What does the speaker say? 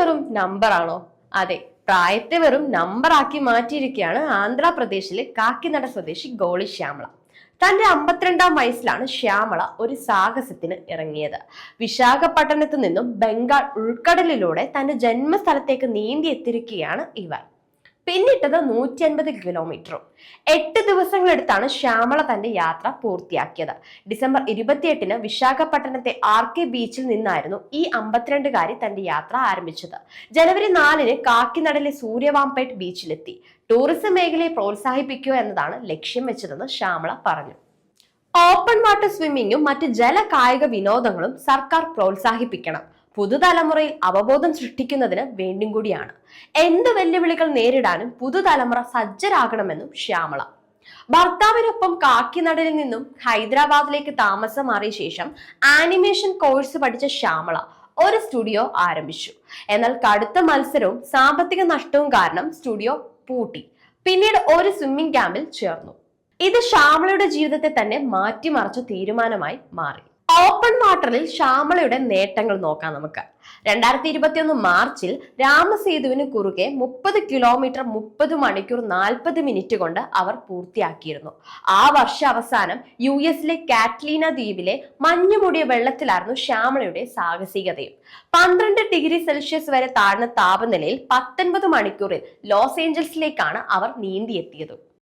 വെറും നമ്പറാണോ? അതെ, പ്രായത്തെ വെറും നമ്പറാക്കി മാറ്റിയിരിക്കുകയാണ് ആന്ധ്രാപ്രദേശിലെ കാക്കിനട സ്വദേശി ഗോളി ശ്യാമള. തന്റെ 52-ാം വയസ്സിലാണ് ശ്യാമള ഒരു സാഹസത്തിന് ഇറങ്ങിയത്. വിശാഖപട്ടണത്തു നിന്നും ബംഗാൾ ഉൾക്കടലിലൂടെ തന്റെ ജന്മസ്ഥലത്തേക്ക് നീന്തി എത്തിയിരിക്കുകയാണ് ഇവർ. പിന്നിട്ടത് 150 കിലോമീറ്ററും. 8 ദിവസങ്ങളെടുത്താണ് ശ്യാമള തന്റെ യാത്ര പൂർത്തിയാക്കിയത്. ഡിസംബർ 28-ന് വിശാഖപട്ടണത്തെ RK ബീച്ചിൽ നിന്നായിരുന്നു ഈ 52-കാരി തന്റെ യാത്ര ആരംഭിച്ചത്. ജനുവരി 4-ന് കാക്കിനടയിലെ സൂര്യവാംപേട്ട് ബീച്ചിലെത്തി. ടൂറിസം മേഖലയെ പ്രോത്സാഹിപ്പിക്കുക എന്നതാണ് ലക്ഷ്യം വെച്ചതെന്ന് ശ്യാമള പറഞ്ഞു. ഓപ്പൺ വാട്ടർ സ്വിമ്മിങ്ങും മറ്റ് ജല കായിക വിനോദങ്ങളും സർക്കാർ പ്രോത്സാഹിപ്പിക്കണം. പുതുതലമുറയിൽ അവബോധം സൃഷ്ടിക്കുന്നതിന് വേണ്ടിയും കൂടിയാണ്. എന്ത് വെല്ലുവിളികൾ നേരിടാനും പുതുതലമുറ സജ്ജരാകണമെന്നും ശ്യാമള. ഭർത്താവിനൊപ്പം കാക്കിനടയിൽ നിന്നും ഹൈദരാബാദിലേക്ക് താമസം മാറിയ ശേഷം ആനിമേഷൻ കോഴ്സ് പഠിച്ച ശ്യാമള ഒരു സ്റ്റുഡിയോ ആരംഭിച്ചു. എന്നാൽ കടുത്ത മത്സരവും സാമ്പത്തിക നഷ്ടവും കാരണം സ്റ്റുഡിയോ പൂട്ടി. പിന്നീട് ഒരു സ്വിമ്മിംഗ് ക്യാമ്പിൽ ചേർന്നു. ഇത് ശ്യാമളയുടെ ജീവിതത്തെ തന്നെ മാറ്റിമറിച്ച തീരുമാനമായി മാറി. ഓപ്പൺ വാട്ടറിൽ ശ്യാമളയുടെ നേട്ടങ്ങൾ നോക്കാം നമുക്ക്. 2021 മാർച്ചിൽ രാമസേതുവിന് കുറുകെ 30 കിലോമീറ്റർ 30 മണിക്കൂർ 40 മിനിറ്റ് കൊണ്ട് അവർ പൂർത്തിയാക്കിയിരുന്നു. ആ വർഷ അവസാനം US-ലെ കാറ്റ്ലീന ദ്വീപിലെ മഞ്ഞുമൂടിയ വെള്ളത്തിലായിരുന്നു ശ്യാമളയുടെ സാഹസികതയും. 12 ഡിഗ്രി സെൽഷ്യസ് വരെ താഴ്ന്ന താപനിലയിൽ 19 മണിക്കൂറിൽ ലോസ് ഏഞ്ചൽസിലേക്കാണ് അവർ നീന്തിയെത്തിയത്.